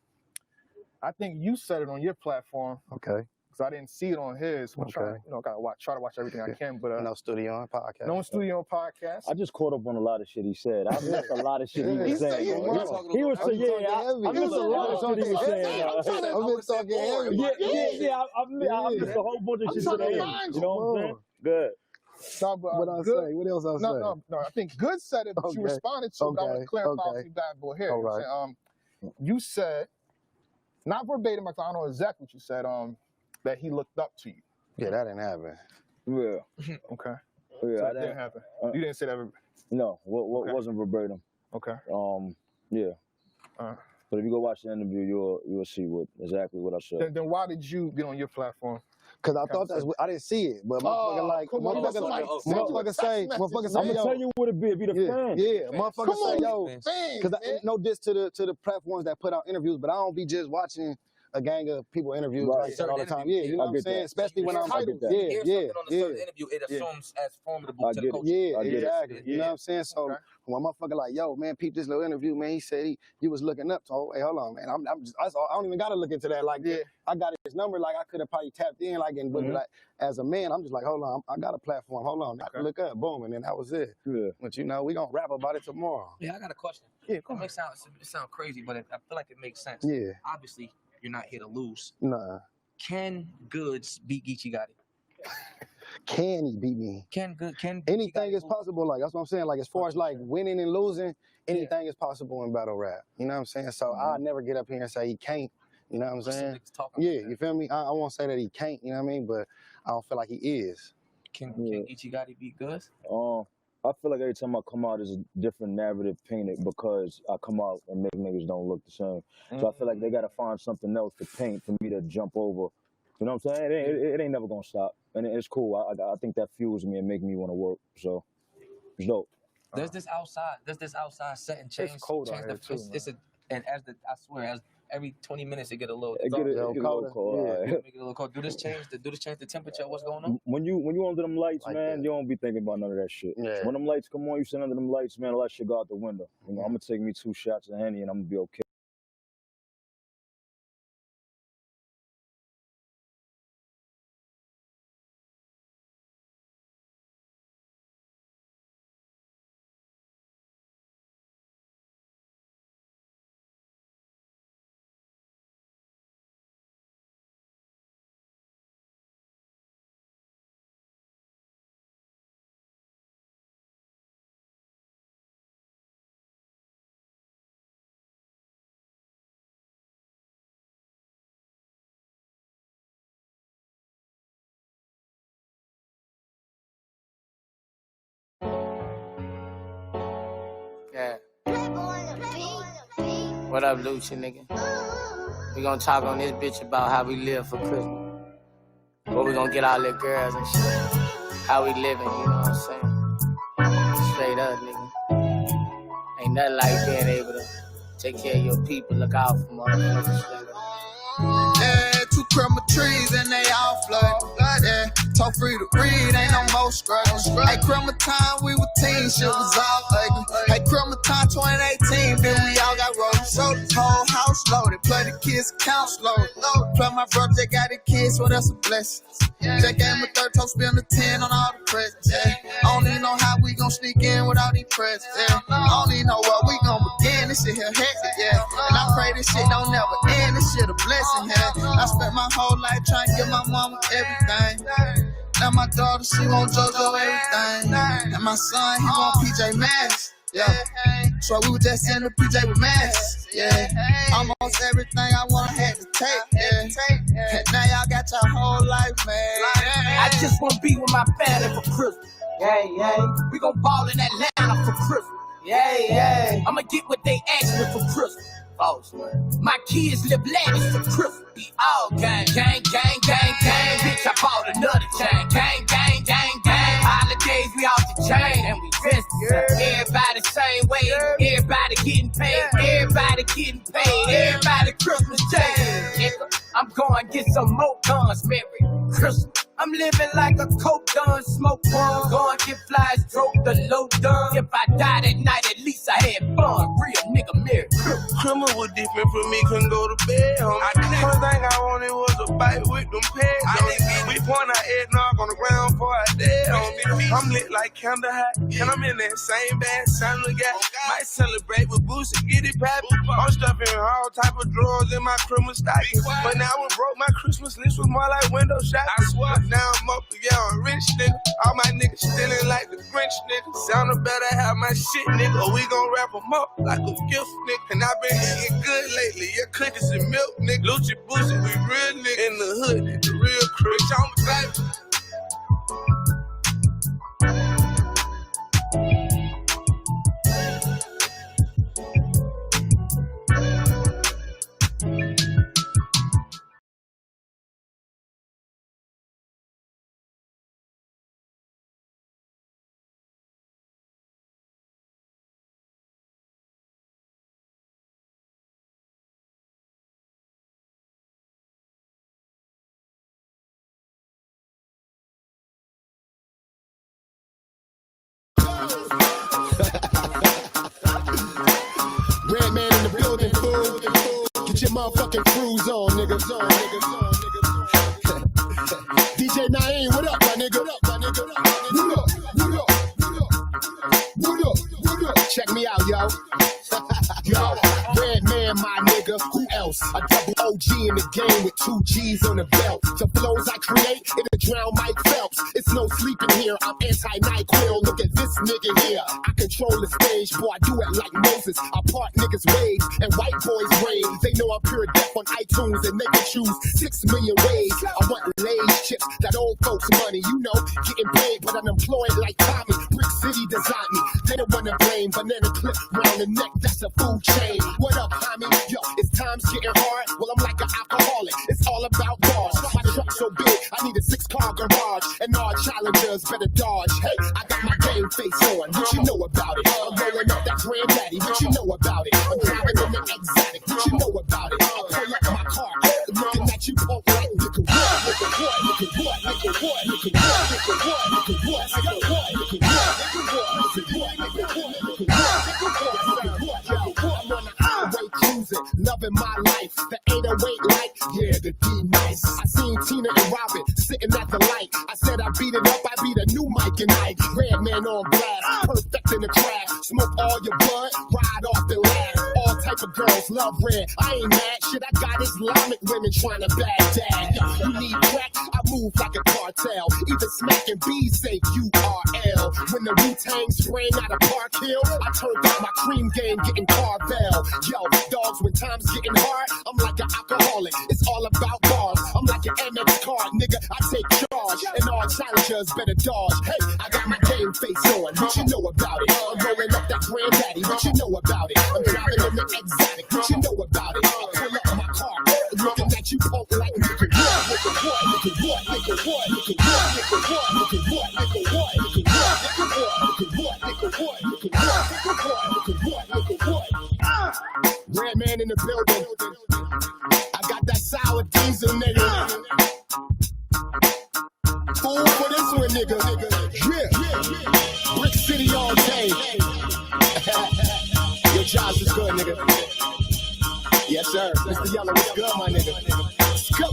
I think you said it on your platform. Okay. Because I didn't see it on his. I'm trying, Okay. try to watch everything I can, but No studio on podcast. no studio podcast. I just caught up on a lot of shit he said. I missed a lot of shit he He was said saying. he bro. was He was I'm saying, talking heavy. I missed a lot of shit he was saying. I'm trying to- I've been talking heavy. I missed a whole bunch of shit trying to today. remind You know what I'm saying? Good. No, but, What I Good- say? What else I say? No. I think Good said it, but you Okay. responded to it. But I want Okay. to clarify Okay. for you guys both here. All You know what right. I'm saying? You said, not verbatim, because I don't know exactly what you said, that he looked up to you. Yeah, that didn't happen. Yeah. Okay. Yeah, So I that didn't happen. You didn't say that. No, what Okay. wasn't verbatim. Okay. Yeah. Uh, But if you go watch the interview, you'll see exactly what I said. then why did you get on your platform? Because I thought I didn't see it, but motherfucker come on, you got somebody send you a motherfucker text say, message. motherfucker I'm say, gonna tell you what it be the fan. Yeah, motherfucker Come say, on, yo, fans, because man. no diss to the platforms that put out interviews, but I don't be just watching a gang of people interviews Right. like that all the time. Certain Yeah, you know I what I'm get saying? that. Especially when I'm I get that. yeah, Hear yeah, something on a yeah. certain interview, it assumes as formidable I to the get it. coach. Yeah, I get it. exactly. You know what I'm saying? So when motherfucker like, yo, man, peep this little interview, man, he said you was looking up. So, hey, hold on, man. I don't even gotta look into that. Like, I got his number. Like, I could have probably tapped in. Like, but like as a man, I'm just like, hold on, I got a platform. Hold on, I can look up. Boom, and then that was it. Yeah. But we gonna rap about it tomorrow. Yeah, I got a question. Yeah, go It may sound crazy, but I feel like it makes sense. Yeah. Obviously, you're not here to lose. Nah. Can Goods beat Geechee Gotti? Can he beat me? Can Anything is possible. Like, that's what I'm saying. Like, as far as like winning and losing, anything is possible in battle rap. You know what I'm saying? So I never get up here and say he can't. You know what I'm saying? Yeah, you feel me? I won't say that he can't. You know what I mean? But I don't feel like he is. Can Geechee Gotti beat Goods? I feel like every time I come out, there's a different narrative painted because I come out and make niggas don't look the same. So I feel like they gotta find something else to paint for me to jump over. You know what I'm saying? It ain't never gonna stop, and it's cool. I think that fuels me and make me want to work. So it's dope. Does this outside setting change? It's cold out change here the, too, it's a, and I swear, as every 20 minutes it get a little It get a little cold. Yeah. Alright. Make it a little cold. Do this change the temperature? What's going on? When you under them lights, Like man, that. you don't be thinking about none of that shit. Yeah. When them lights come on, you sit under them lights, man, all that shit go out the window. You know, I'm gonna take me 2 shots of Henny and I'm gonna be okay. Yeah. What up, Lucci, nigga? We gonna talk on this bitch about how we live for Christmas. Where we gonna get all the girls and shit. How we living, you know what I'm saying? Straight up, nigga. Ain't nothing like being able to take care of your people, look out for motherfuckers. Yeah, 2 Christmas trees and they all flooded. Yeah, talk free to read, ain't no more struggles. Hey, Christmas time, we were teens, shit was all ugly. Hey, Christmas time 2018, then we all got rolled. So the whole house loaded, play the kids count loaded. Play my brother, they got the kids, so that's a blessing. Just gave me 30 toast, spend a 10 on all the presents. Yeah, I don't even know how we gon' sneak in without these presents. Yeah, I don't even know where we gon' begin. This shit here hectic, yeah. And I pray this shit don't never end. This shit a blessing, yeah. I spent my whole life trying to give my mama everything. Now my daughter, she want JoJo everything. And my son, he want PJ Masks. Yeah, so we were just in the PJ with masks. Yeah, almost everything I want, I had to take. Yeah, and now y'all got your whole life, man. I just wanna be with my family for Christmas. Yeah. We gon' ball in Atlanta for Christmas. Yeah. I'ma get what they asked me for Christmas. My kids live lavish for Christmas. We all gang. Bitch, I bought another chain. Gang. Holidays, we off the chain. And we festive. Everybody same way. Everybody getting paid. Everybody Christmas Day. I'm going to get some more guns. Merry Christmas. I'm living like a coke gun, smoke one. Going get flies, drove the low done. If I died at night, at least I had fun. Real nigga, Merry Christmas. Criminal was different from me, couldn't go to bed, homie. First thing I wanted was a bite with them pegs. We point our eggnog on the ground for our dead, homie. I'm lit like Candle Hat, and I'm in that same bad Sandler guy. Might celebrate with Boosie, get it pappy. I'm stuffing all type of drawers in my Christmas stocking. But now it broke, my Christmas list was more like window shopping. I swear, now I'm up, yeah, I'm rich, nigga. All my niggas stealing like the Grinch, nigga. Sounded better have my shit, nigga, or we gon' wrap them up like a gift, nigga. And I been eating good lately, yeah, cookies and milk, nigga. Lucci Boosie, we real nigga in the hood, nigga, real crib. I'm baby. Red man in the building, fool. Get your motherfucking crews on, nigga. DJ Naeem, what up, my nigga? What up? Check me out, yo. Yo, Red man, my nigga. Who else? A double OG in the game with 2 G's on the belt. The flows I create, it'll drown Mike Phelps. It's no sleeping here. I'm anti-NyQuil. Look at this nigga here. I control the stage, boy. I do it like Moses. I part niggas' waves and white boys' rave. They know I'm pure death on iTunes and they can choose 6 million ways. I want Lay's chips, that old folks' money. You know, getting paid but unemployed like Tommy. Brick City designed me. They don't wanna blame. Banana clip round the neck, that's a food chain. What up, homie? Yo, it's times getting hard. Well, I'm like an alcoholic. It's all about bars. My truck so big, I need a 6-car garage. And all challengers better dodge. Hey, I got my game face on. What you know about it? I'm rolling up that granddaddy. What you know about it? I'm driving in the exotic. What you know about it? Loving my life, the 808 light, yeah, the D nice. I seen Tina and Robin sitting at the light. I said I beat it up, I beat a new Mike and Ike. Redman on blast, perfect in the crash. Smoke all your blood, ride off the laugh. All type of girls love red. I ain't mad, shit, I got Islamic women trying to Baghdad. You need crack, I move like a cartel. Either smacking B, say URL. When the Wu-Tang sprang out of Park Hill, I turned out my cream game getting Carvel. Yo, dogs, when time's getting hard, I'm like an alcoholic. It's all about bars. I'm like an MX card, nigga, I take charge. And all challengers better dodge. Hey, I got my game face on, but you know about it. I'm rolling up that granddaddy, but you know about it. I'm driving in the exotic, but you know about it. I pull up my car, looking at you, poke like nigga what, nigga what, nigga what, nigga what, nigga what, nigga what, nigga what, nigga what, nigga what, nigga what, nigga what, nigga what, nigga what, nigga what, nigga what. Redman in the building. I got that sour diesel, nigga. Fool for this one, nigga. Yeah. Brick City all day. Your jobs is good, nigga. Yes, sir. Mr. Yellow, what's good, my nigga? Let's go.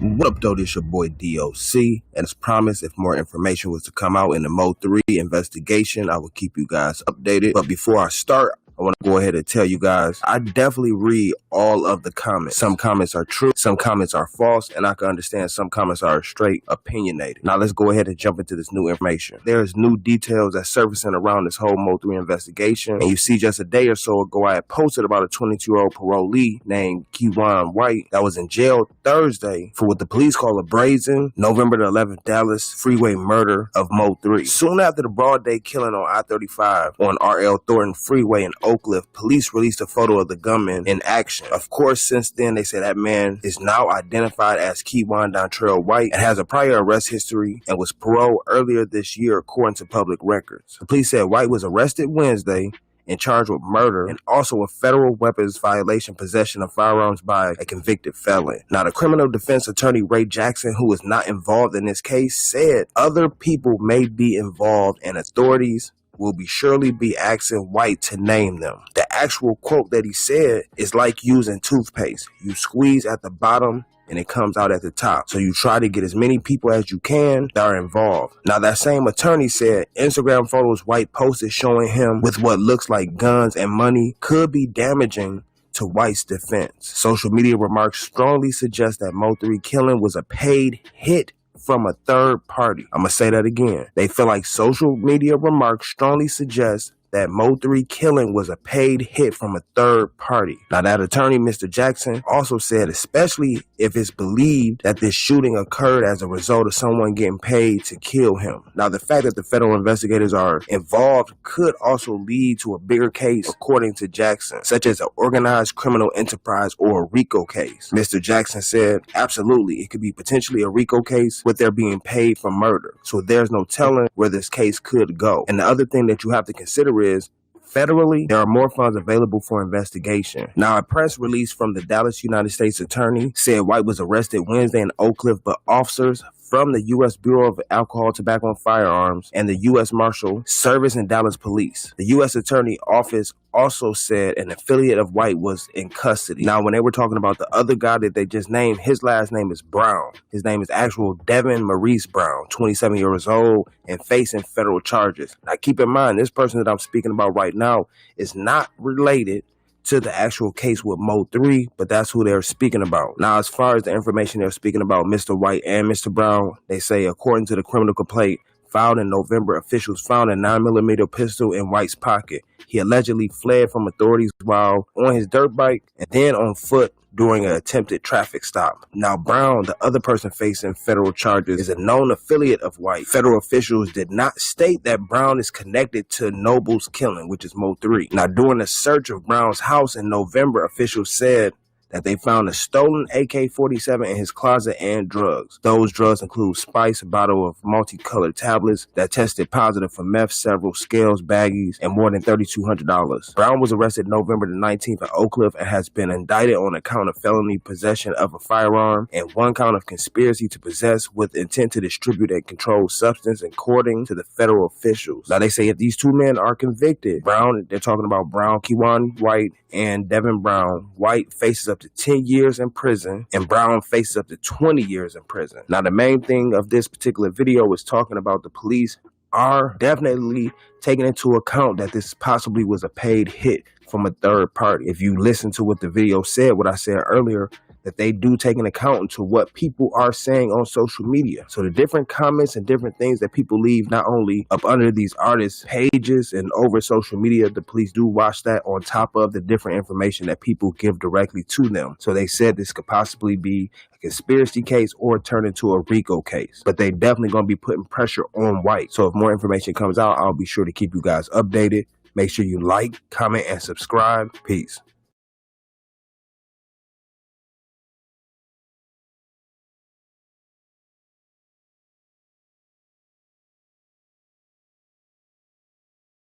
What up, though? This your boy DOC, and as promised, if more information was to come out in the Mo 3 investigation, I will keep you guys updated. But before I start, I want to go ahead and tell you guys, I definitely read all of the comments. Some comments are true, some comments are false, and I can understand some comments are straight opinionated. Now let's go ahead and jump into this new information. There's new details that's surfacing around this whole Mo 3 investigation, and you see just a day or so ago, I had posted about a 22-year-old parolee named Keywan White that was in jail Thursday for what the police call a brazen November the 11th Dallas freeway murder of Mo 3. Soon after the broad day killing on I-35 on R.L. Thornton Freeway in Oak Cliff, police released a photo of the gunman in action. Of course, since then, they say that man is now identified as Keywan Dontrell White and has a prior arrest history and was paroled earlier this year, according to public records. The police said White was arrested Wednesday and charged with murder and also a federal weapons violation, possession of firearms by a convicted felon. Now, the criminal defense attorney Ray Jackson, who was not involved in this case, said other people may be involved and authorities will surely be asking White to name them. The actual quote that he said is like using toothpaste. You squeeze at the bottom and it comes out at the top. So you try to get as many people as you can that are involved. Now, that same attorney said Instagram photos White posted showing him with what looks like guns and money could be damaging to White's defense. Social media remarks strongly suggest that Mo 3 killing was a paid hit from a third party. I'm gonna say that again. They feel like social media remarks strongly suggest that Mo 3 killing was a paid hit from a third party. Now, that attorney, Mr. Jackson, also said, especially if it's believed that this shooting occurred as a result of someone getting paid to kill him. Now, the fact that the federal investigators are involved could also lead to a bigger case, according to Jackson, such as an organized criminal enterprise or a RICO case. Mr. Jackson said, absolutely, it could be potentially a RICO case with their being paid for murder. So there's no telling where this case could go. And the other thing that you have to consider is, federally, there are more funds available for investigation. Now, a press release from the Dallas United States Attorney said White was arrested Wednesday in Oak Cliff, but officers from the U.S. Bureau of Alcohol, Tobacco, and Firearms and the U.S. Marshal Service and Dallas Police. The U.S. Attorney Office also said an affiliate of White was in custody. Now, when they were talking about the other guy that they just named, his last name is Brown. His name is actual Devin Maurice Brown, 27 years old and facing federal charges. Now, keep in mind, this person that I'm speaking about right now is not related to the actual case with Mo 3, but that's who they're speaking about. Now, as far as the information they're speaking about Mr. White and Mr. Brown, they say, according to the criminal complaint filed in November, officials found a 9mm pistol in White's pocket. He allegedly fled from authorities while on his dirt bike and then on foot during an attempted traffic stop. Now, Brown, the other person facing federal charges, is a known affiliate of White. Federal officials did not state that Brown is connected to Noble's killing, which is Mo 3. Now, during a search of Brown's house in November, officials said that they found a stolen AK-47 in his closet and drugs. Those drugs include spice, a bottle of multicolored tablets that tested positive for meth, several scales, baggies, and more than $3,200. Brown was arrested November the 19th at Oak Cliff and has been indicted on a count of felony possession of a firearm and one count of conspiracy to possess with intent to distribute a controlled substance, according to the federal officials. Now, they say if these two men are convicted, Brown, they're talking about Brown, Kewan White, and Devin Brown, White faces up to 10 years in prison and Brown faces up to 20 years in prison. Now, the main thing of this particular video is talking about the police are definitely taking into account that this possibly was a paid hit from a third party. If you listen to what the video said, what I said earlier, that they do take an account into what people are saying on social media. So the different comments and different things that people leave not only up under these artists' pages and over social media, the police do watch that on top of the different information that people give directly to them. So they said this could possibly be a conspiracy case or turn into a RICO case. But they definitely going to be putting pressure on White. So if more information comes out, I'll be sure to keep you guys updated. Make sure you like, comment, and subscribe. Peace.